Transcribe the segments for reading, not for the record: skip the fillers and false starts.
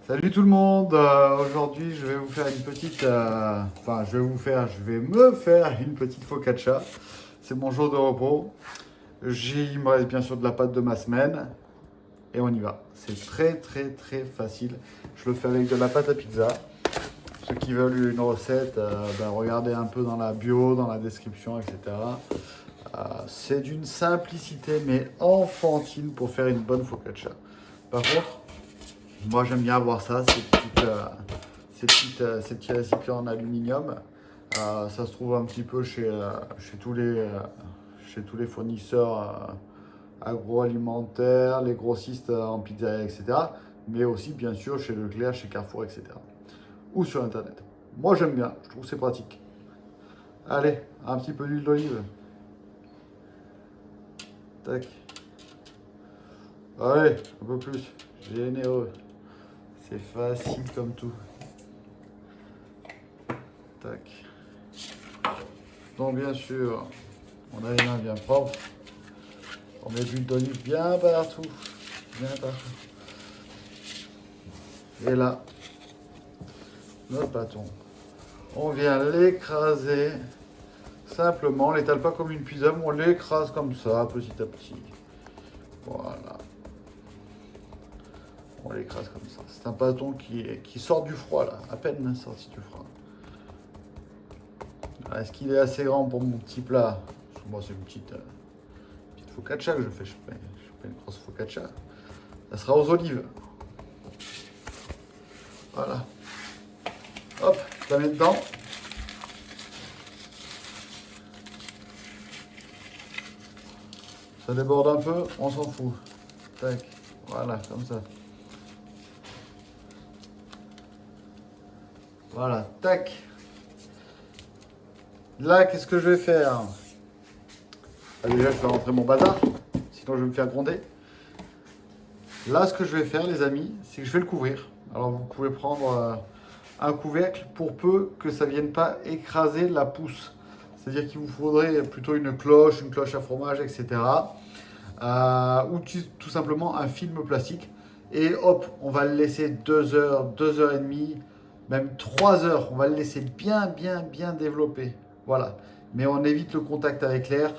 Salut tout le monde. Aujourd'hui, je vais vous faire une petite, je vais me faire une petite focaccia. C'est mon jour de repos. Il me reste bien sûr de la pâte de ma semaine et on y va. C'est très très très facile. Je le fais avec de la pâte à pizza. Ceux qui veulent une recette, regardez un peu dans la bio, dans la description, etc. C'est d'une simplicité mais enfantine pour faire une bonne focaccia. Par contre, moi, j'aime bien avoir ça, ces petits récipients en aluminium. Ça se trouve un petit peu chez tous les fournisseurs agroalimentaires, les grossistes en pizzeria, etc. Mais aussi, bien sûr, chez Leclerc, chez Carrefour, etc. Ou sur Internet. Moi, j'aime bien, je trouve que c'est pratique. Allez, un petit peu d'huile d'olive. Tac. Allez, un peu plus. Généreux. C'est facile comme tout. Tac. Donc bien sûr, on a les mains bien propres. On met de l'huile d'olive bien partout. Bien partout. Et là, notre bâton. On vient l'écraser. Simplement, on ne l'étale pas comme une pizza, mais on l'écrase comme ça, petit à petit. Voilà. On l'écrase comme ça. C'est un bâton qui sort du froid, là. À peine sorti du froid. Est-ce qu'il est assez grand pour mon petit plat? Parce que moi, c'est une petite focaccia que je fais. Je fais pas une grosse focaccia. Ça sera aux olives. Voilà. Hop, je la mets dedans. Ça déborde un peu, on s'en fout. Tac. Voilà, comme ça. Voilà, tac. Là, qu'est-ce que je vais faire? Déjà, je vais rentrer mon bazar. Sinon, je vais me faire gronder. Là, ce que je vais faire, les amis, c'est que je vais le couvrir. Alors, vous pouvez prendre un couvercle pour peu que ça ne vienne pas écraser la pousse. C'est-à-dire qu'il vous faudrait plutôt une cloche à fromage, etc. Ou tout simplement un film plastique. Et hop, on va le laisser 2 heures, 2 heures et demie, même 3 heures. On va le laisser bien, bien, bien développer. Voilà. Mais on évite le contact avec l'air,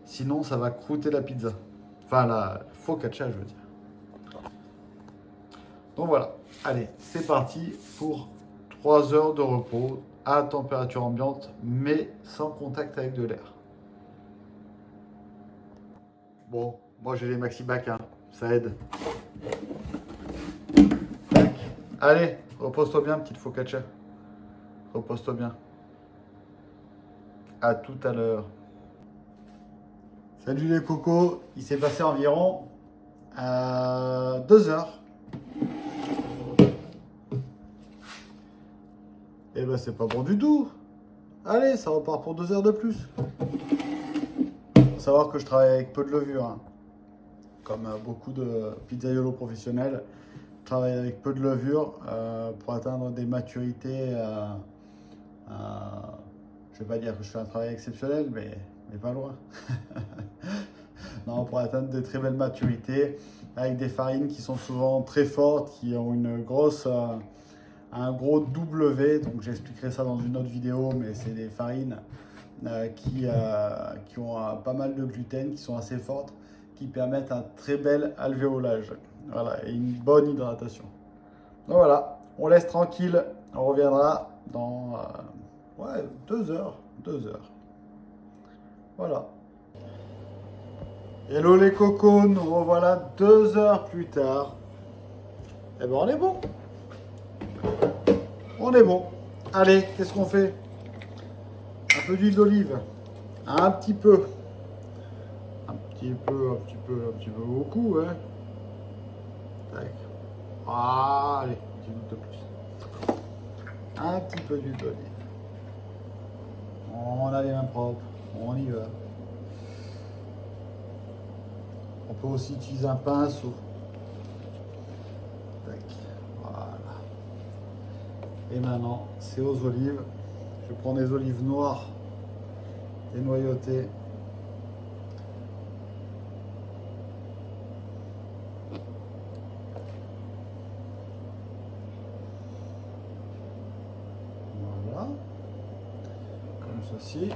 sinon ça va croûter la pizza. Enfin, la focaccia, je veux dire. Donc voilà. Allez, c'est parti pour 3 heures de repos à température ambiante, mais sans contact avec de l'air. Bon, moi j'ai les maxi bacs, hein. Ça aide. Tac. Allez, repose-toi bien, petite focaccia. Repose-toi bien. À tout à l'heure. Salut les cocos, il s'est passé environ 2 heures. Et ben c'est pas bon du tout. Allez, ça repart pour 2 heures de plus. Faut savoir que je travaille avec peu de levure, hein. Comme beaucoup de pizzaiolos professionnels. Je travaille avec peu de levure pour atteindre des maturités. Euh, je vais pas dire que je fais un travail exceptionnel, mais pas loin. Non, pour atteindre de très belles maturités avec des farines qui sont souvent très fortes, qui ont un gros W. Donc j'expliquerai ça dans une autre vidéo, mais c'est des farines qui ont pas mal de gluten, qui sont assez fortes, qui permettent un très bel alvéolage. Voilà, et une bonne hydratation. Donc voilà, on laisse tranquille. On reviendra dans 2 heures. 2 heures. Voilà. Hello les cocos, nous revoilà 2 heures plus tard. Eh ben on est bon. On est bon. Allez, qu'est-ce qu'on fait? Un peu d'huile d'olive. Un petit peu. Un petit peu beaucoup, hein. Tac. Ah, allez, un petit peu de plus. Un petit peu d'huile d'olive. On a les mains propres. On y va. On peut aussi utiliser un pinceau. Tac. Voilà. Et maintenant, c'est aux olives. Je prends des olives noires dénoyautées. ceci.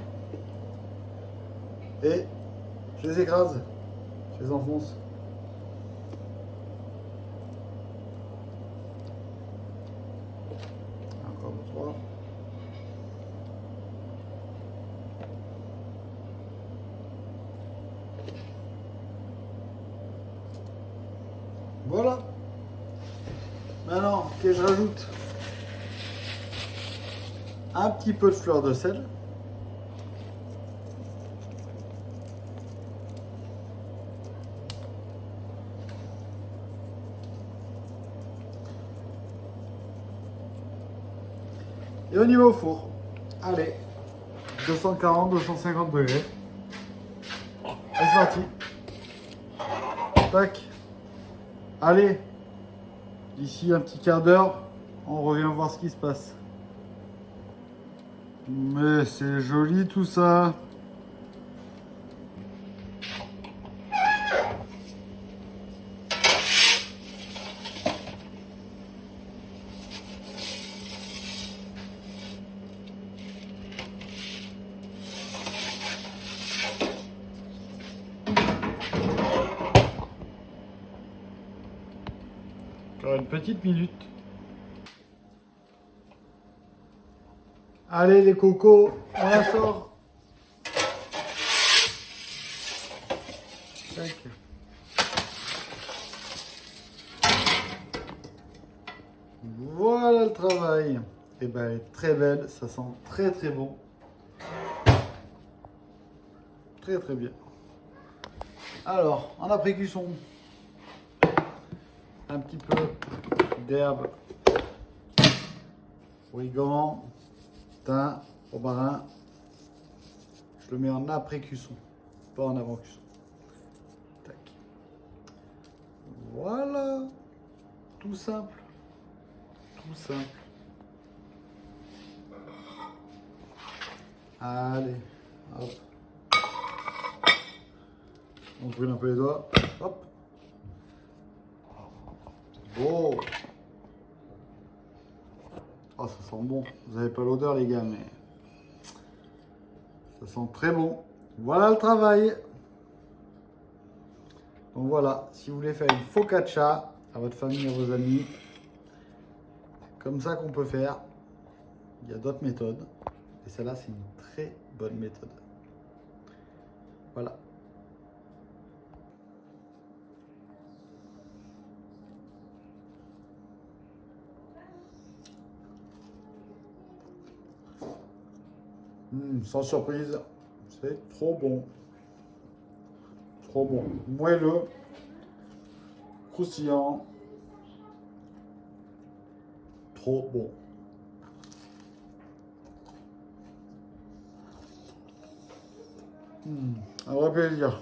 Et je les écrase. Je les enfonce. Encore 3. Voilà. Maintenant, que je rajoute un petit peu de fleur de sel. Et on y va au four. Allez, 240-250 degrés. C'est parti. Tac. Allez, d'ici un petit quart d'heure, on revient voir ce qui se passe. Mais c'est joli tout ça. Encore une petite minute. Allez les cocos, on la sort. Tac. Voilà le travail. Et ben elle est très belle, ça sent très très bon. Très très bien. Alors, en après-cuisson, un petit peu d'herbe, origan, thym, romarin. Je le mets en après-cuisson, pas en avant-cuisson. Tac. Voilà. Tout simple. Tout simple. Allez, hop. On brûle un peu les doigts. Hop. Beau. Oh, ça sent bon. Vous n'avez pas l'odeur, les gars, mais ça sent très bon. Voilà le travail. Donc voilà, si vous voulez faire une focaccia à votre famille, à vos amis, comme ça qu'on peut faire. Il y a d'autres méthodes. Et celle-là, c'est une très bonne méthode. Voilà. Sans surprise, c'est trop bon. Trop bon. Moelleux, croustillant. Trop bon. Un vrai plaisir.